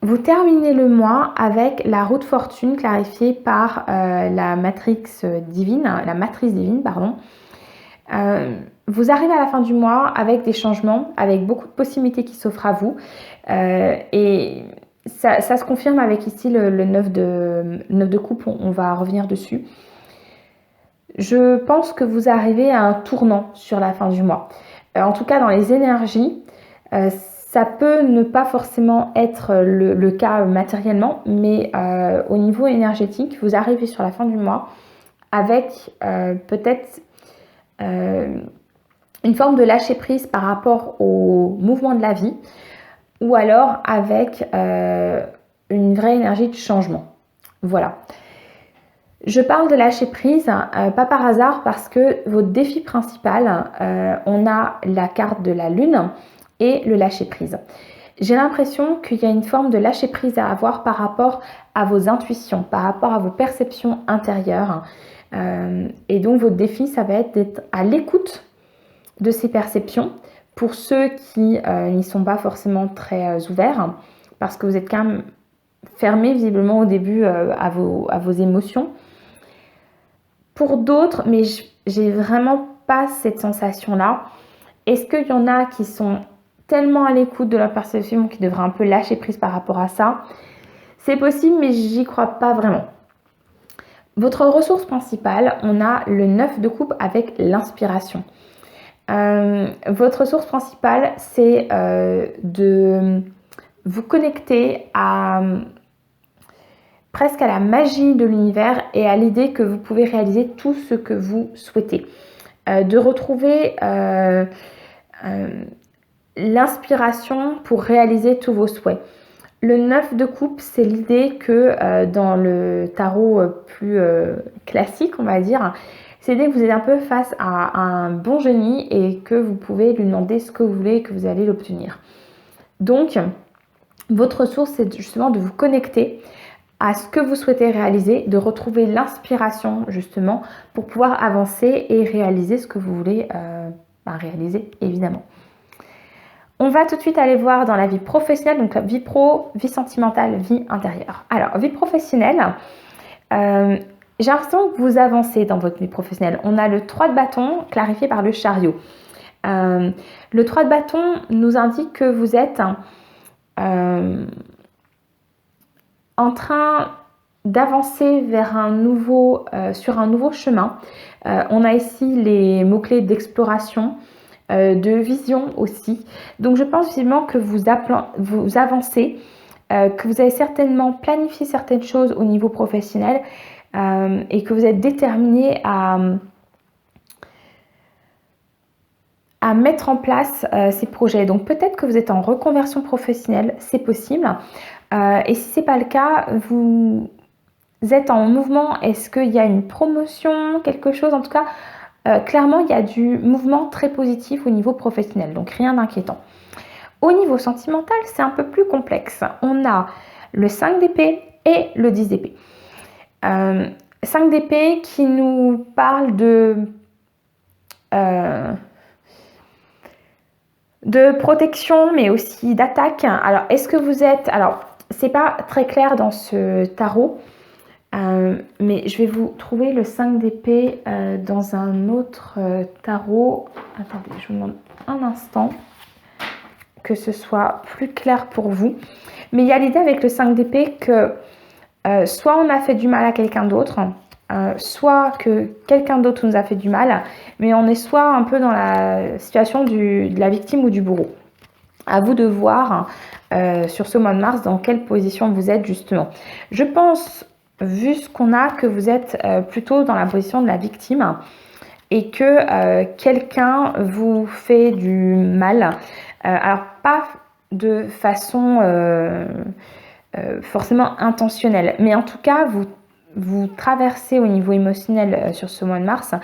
Vous terminez le mois avec la roue de fortune clarifiée par la matrice divine. Vous arrivez à la fin du mois avec des changements, avec beaucoup de possibilités qui s'offrent à vous. Et ça se confirme avec ici le 9 de coupe, on va revenir dessus. Je pense que vous arrivez à un tournant sur la fin du mois. En tout cas, dans les énergies, ça peut ne pas forcément être le cas matériellement, mais au niveau énergétique, vous arrivez sur la fin du mois avec peut-être une forme de lâcher prise par rapport au mouvement de la vie, ou alors avec une vraie énergie de changement. Voilà. Je parle de lâcher prise, pas par hasard, parce que votre défi principal, on a la carte de la lune et le lâcher prise. J'ai l'impression qu'il y a une forme de lâcher prise à avoir par rapport à vos intuitions, par rapport à vos perceptions intérieures. Et donc votre défi, ça va être d'être à l'écoute de ces perceptions. Pour ceux qui n'y sont pas forcément très ouverts, parce que vous êtes quand même fermé visiblement au début à vos émotions. Pour d'autres, mais j'ai vraiment pas cette sensation-là. Est-ce qu'il y en a qui sont tellement à l'écoute de leur perception qu'ils devraient un peu lâcher prise par rapport à ça? C'est possible, mais j'y crois pas vraiment. Votre ressource principale, on a le 9 de coupe avec l'inspiration. Votre ressource principale, c'est de vous connecter presque à la magie de l'univers et à l'idée que vous pouvez réaliser tout ce que vous souhaitez. De retrouver l'inspiration pour réaliser tous vos souhaits. Le 9 de coupe, c'est l'idée que dans le tarot plus classique, on va dire, c'est l'idée que vous êtes un peu face à un bon génie et que vous pouvez lui demander ce que vous voulez et que vous allez l'obtenir. Donc, votre ressource, c'est justement de vous connecter à ce que vous souhaitez réaliser, de retrouver l'inspiration justement pour pouvoir avancer et réaliser ce que vous voulez réaliser, évidemment. On va tout de suite aller voir dans la vie professionnelle, donc la vie pro, vie sentimentale, vie intérieure. Alors, vie professionnelle, j'ai l'impression que vous avancez dans votre vie professionnelle. On a le 3 de bâton clarifié par le chariot. Le 3 de bâton nous indique que vous êtes en train d'avancer vers sur un nouveau chemin. On a ici les mots-clés d'exploration, de vision aussi. Donc je pense visiblement que vous avancez, que vous avez certainement planifié certaines choses au niveau professionnel et que vous êtes déterminé à mettre en place ces projets. Donc peut-être que vous êtes en reconversion professionnelle, c'est possible. Et si ce n'est pas le cas, vous êtes en mouvement. Est-ce qu'il y a une promotion, quelque chose? En tout cas, clairement, il y a du mouvement très positif au niveau professionnel, donc rien d'inquiétant. Au niveau sentimental, c'est un peu plus complexe. On a le 5 d'épée et le 10 d'épée. 5 d'épée qui nous parle de protection, mais aussi d'attaque. Alors, est-ce que vous êtes... Alors, c'est pas très clair dans ce tarot, mais je vais vous trouver le 5 d'épée dans un autre tarot. Attendez, je vous demande un instant que ce soit plus clair pour vous. Mais il y a l'idée avec le 5 d'épée que soit on a fait du mal à quelqu'un d'autre, soit que quelqu'un d'autre nous a fait du mal, mais on est soit un peu dans la situation de la victime ou du bourreau. À vous de voir sur ce mois de mars dans quelle position vous êtes justement. Je pense, vu ce qu'on a, que vous êtes plutôt dans la position de la victime et que quelqu'un vous fait du mal. Alors pas de façon forcément intentionnelle, mais en tout cas vous traversez au niveau émotionnel sur ce mois de mars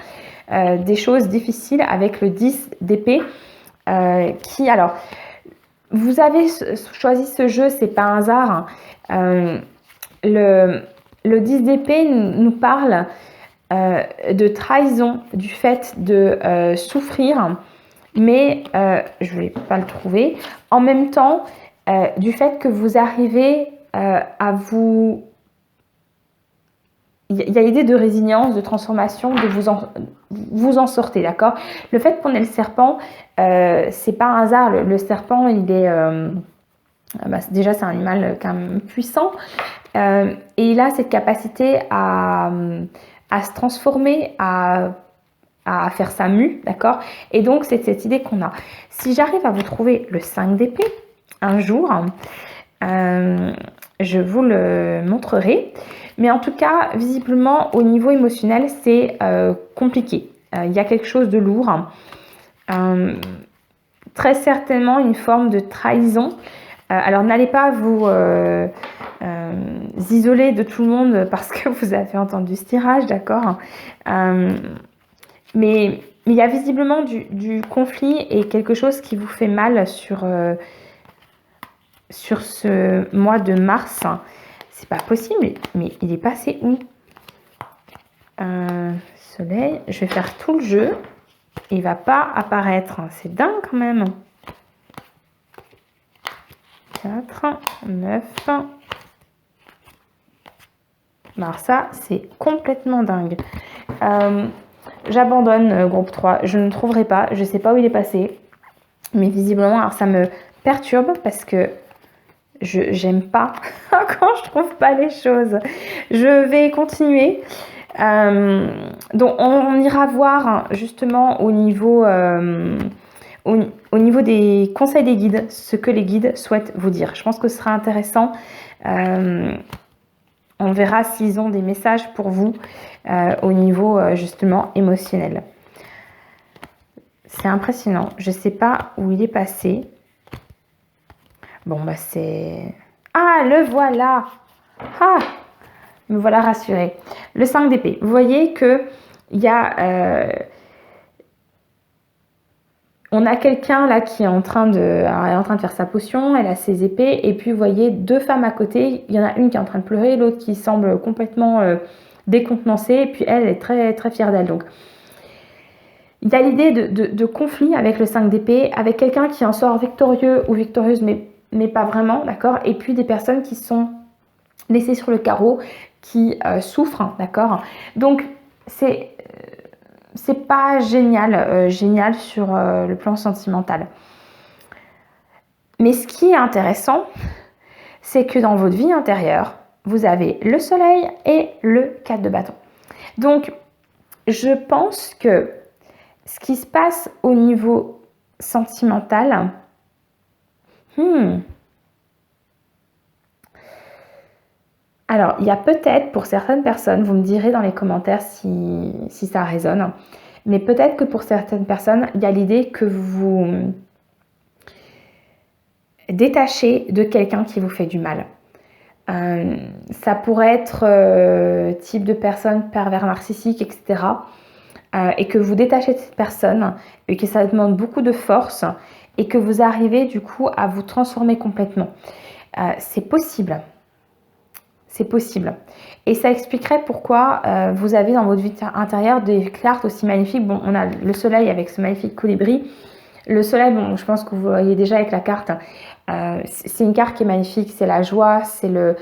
des choses difficiles avec le 10 d'épée qui, alors, vous avez choisi ce jeu, c'est pas un hasard. Le 10 d'épée nous parle de trahison, du fait de souffrir, mais je ne vais pas le trouver. En même temps, du fait que vous arrivez à vous... Il y a l'idée de résilience, de transformation, de vous en sortez, d'accord? Le fait qu'on ait le serpent, c'est pas un hasard. Le serpent, il est... déjà, c'est un animal quand même puissant. Et il a cette capacité à se transformer, à faire sa mue, d'accord? Et donc, c'est cette idée qu'on a. Si j'arrive à vous trouver le 5 d'épée, un jour, je vous le montrerai. Mais en tout cas, visiblement, au niveau émotionnel, c'est compliqué. Il y a quelque chose de lourd. Très certainement une forme de trahison. Alors n'allez pas vous isoler de tout le monde parce que vous avez entendu ce tirage, d'accord, mais il y a visiblement du conflit et quelque chose qui vous fait mal sur ce mois de mars. C'est pas possible, mais il est passé où? Soleil, je vais faire tout le jeu. Il va pas apparaître. C'est dingue quand même. 4, 9. Alors ça, c'est complètement dingue. J'abandonne groupe 3. Je ne trouverai pas. Je ne sais pas où il est passé. Mais visiblement, alors ça me perturbe parce que j'aime pas quand je trouve pas les choses. Je vais continuer. Donc on ira voir justement au niveau des conseils des guides, ce que les guides souhaitent vous dire. Je pense que ce sera intéressant. On verra s'ils ont des messages pour vous au niveau justement émotionnel. C'est impressionnant. Je ne sais pas où il est passé. Bon, bah c'est... Ah, le voilà. Ah, me voilà rassurée. Le 5 d'épée. Vous voyez que il y a... on a quelqu'un là qui est en train de faire sa potion, elle a ses épées, et puis vous voyez deux femmes à côté, il y en a une qui est en train de pleurer, l'autre qui semble complètement décontenancée, et puis elle est très, très fière d'elle. Donc, il y a l'idée de conflit avec le 5 d'épée, avec quelqu'un qui en sort victorieux ou victorieuse, mais pas vraiment, d'accord? Et puis des personnes qui sont laissées sur le carreau, qui souffrent, d'accord? Donc, c'est pas génial, génial sur le plan sentimental. Mais ce qui est intéressant, c'est que dans votre vie intérieure, vous avez le soleil et le 4 de bâton. Donc, je pense que ce qui se passe au niveau sentimental, alors, il y a peut-être pour certaines personnes, vous me direz dans les commentaires si ça résonne, mais peut-être que pour certaines personnes, il y a l'idée que vous détachez de quelqu'un qui vous fait du mal. Ça pourrait être type de personne pervers narcissique, etc. Et que vous détachez de cette personne et que ça demande beaucoup de force et que vous arrivez du coup à vous transformer complètement. C'est possible. C'est possible. Et ça expliquerait pourquoi vous avez dans votre vie intérieure des cartes aussi magnifiques. Bon, on a le soleil avec ce magnifique colibri. Le soleil, bon, je pense que vous voyez déjà avec la carte. C'est une carte qui est magnifique. C'est la joie, c'est le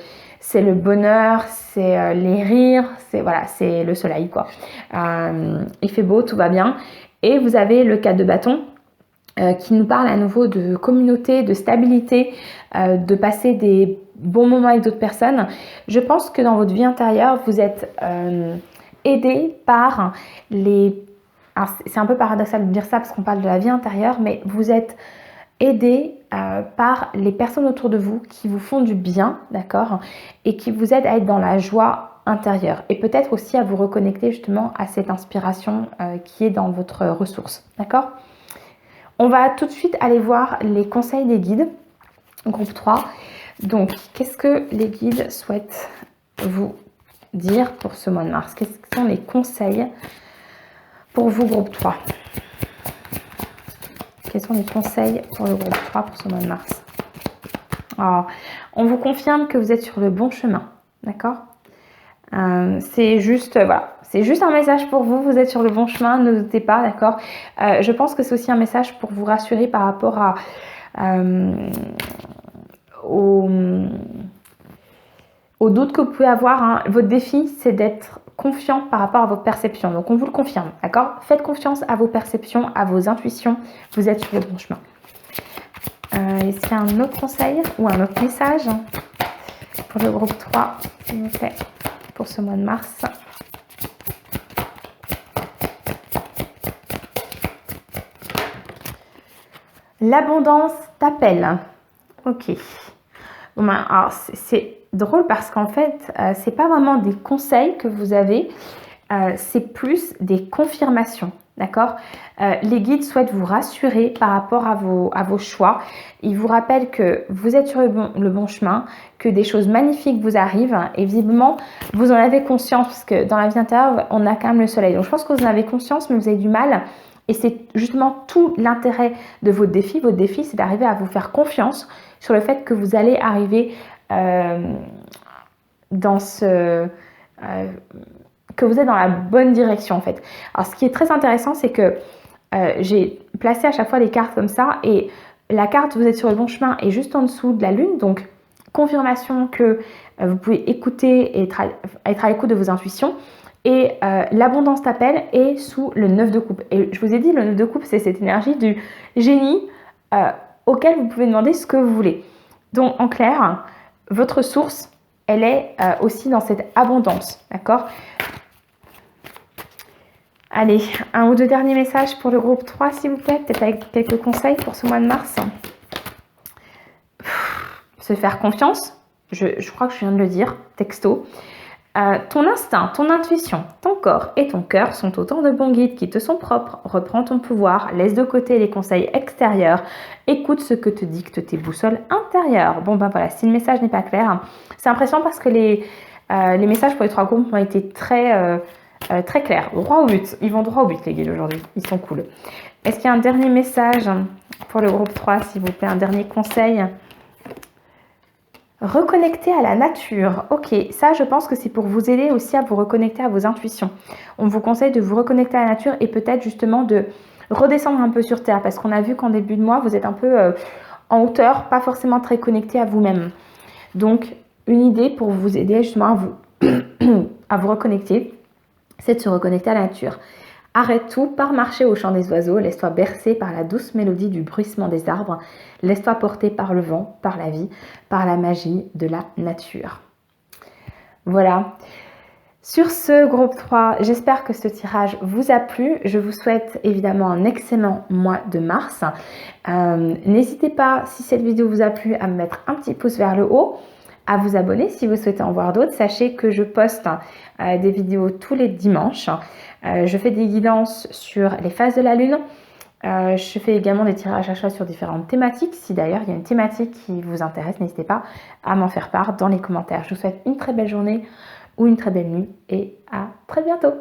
bonheur, c'est les rires. C'est le soleil, quoi. Il fait beau, tout va bien. Et vous avez le 4 de bâton qui nous parle à nouveau de communauté, de stabilité, de passer des bons moments avec d'autres personnes. Je pense que dans votre vie intérieure, vous êtes aidé par les... Alors c'est un peu paradoxal de dire ça parce qu'on parle de la vie intérieure, mais vous êtes aidé par les personnes autour de vous qui vous font du bien, d'accord, et qui vous aident à être dans la joie intérieure et peut-être aussi à vous reconnecter justement à cette inspiration qui est dans votre ressource, d'accord. On va tout de suite aller voir les conseils des guides, groupe 3. Donc, qu'est-ce que les guides souhaitent vous dire pour ce mois de mars? Quels sont les conseils pour vous, groupe 3? Quels sont les conseils pour le groupe 3 pour ce mois de mars? Alors, on vous confirme que vous êtes sur le bon chemin, d'accord? C'est juste, voilà, c'est juste un message pour vous, vous êtes sur le bon chemin, ne doutez pas, d'accord? Je pense que c'est aussi un message pour vous rassurer par rapport à aux doutes que vous pouvez avoir, hein. Votre défi, c'est d'être confiant par rapport à vos perceptions. Donc, on vous le confirme, d'accord? Faites confiance à vos perceptions, à vos intuitions. Vous êtes sur le bon chemin. Est-ce qu'il y a un autre conseil ou un autre message pour le groupe 3, s'il vous plaît, pour ce mois de mars? L'abondance t'appelle. Ok. Bon ben, alors c'est drôle parce qu'en fait, c'est pas vraiment des conseils que vous avez, c'est plus des confirmations. D'accord? Les guides souhaitent vous rassurer par rapport à vos choix. Ils vous rappellent que vous êtes sur le bon chemin, que des choses magnifiques vous arrivent et visiblement, vous en avez conscience parce que dans la vie intérieure, on a quand même le soleil. Donc, je pense que vous en avez conscience, mais vous avez du mal. Et c'est justement tout l'intérêt de votre défi. Votre défi, c'est d'arriver à vous faire confiance sur le fait que vous allez arriver dans ce... que vous êtes dans la bonne direction en fait. Alors ce qui est très intéressant, c'est que j'ai placé à chaque fois les cartes comme ça et la carte vous êtes sur le bon chemin est juste en dessous de la lune, donc confirmation que vous pouvez écouter et être à l'écoute de vos intuitions. Et l'abondance t'appelle est sous le 9 de coupe. Et je vous ai dit, le 9 de coupe, c'est cette énergie du génie auquel vous pouvez demander ce que vous voulez. Donc en clair, votre source, elle est aussi dans cette abondance, d'accord? Allez, un ou deux derniers messages pour le groupe 3, s'il vous plaît. Peut-être avec quelques conseils pour ce mois de mars. Se faire confiance. Je crois que je viens de le dire, texto. Ton instinct, ton intuition, ton corps et ton cœur sont autant de bons guides qui te sont propres. Reprends ton pouvoir, laisse de côté les conseils extérieurs, écoute ce que te dictent tes boussoles intérieures. Bon ben voilà, si le message n'est pas clair, c'est impressionnant parce que les messages pour les trois groupes ont été très clairs, droit au but. Ils vont droit au but les guides aujourd'hui, ils sont cool. Est-ce qu'il y a un dernier message pour le groupe 3, s'il vous plaît, un dernier conseil? Reconnecter à la nature. Ok, ça je pense que c'est pour vous aider aussi à vous reconnecter à vos intuitions. On vous conseille de vous reconnecter à la nature et peut-être justement de redescendre un peu sur terre parce qu'on a vu qu'en début de mois vous êtes un peu en hauteur, pas forcément très connecté à vous-même. Donc une idée pour vous aider justement à vous reconnecter, c'est de se reconnecter à la nature. Arrête tout, pars marcher au chant des oiseaux, laisse-toi bercer par la douce mélodie du bruissement des arbres, laisse-toi porter par le vent, par la vie, par la magie de la nature. Voilà. Sur ce groupe 3, j'espère que ce tirage vous a plu. Je vous souhaite évidemment un excellent mois de mars. N'hésitez pas, si cette vidéo vous a plu, à me mettre un petit pouce vers le haut, à vous abonner si vous souhaitez en voir d'autres. Sachez que je poste des vidéos tous les dimanches. Je fais des guidances sur les phases de la lune. Je fais également des tirages à choix sur différentes thématiques. Si d'ailleurs il y a une thématique qui vous intéresse, n'hésitez pas à m'en faire part dans les commentaires. Je vous souhaite une très belle journée ou une très belle nuit et à très bientôt.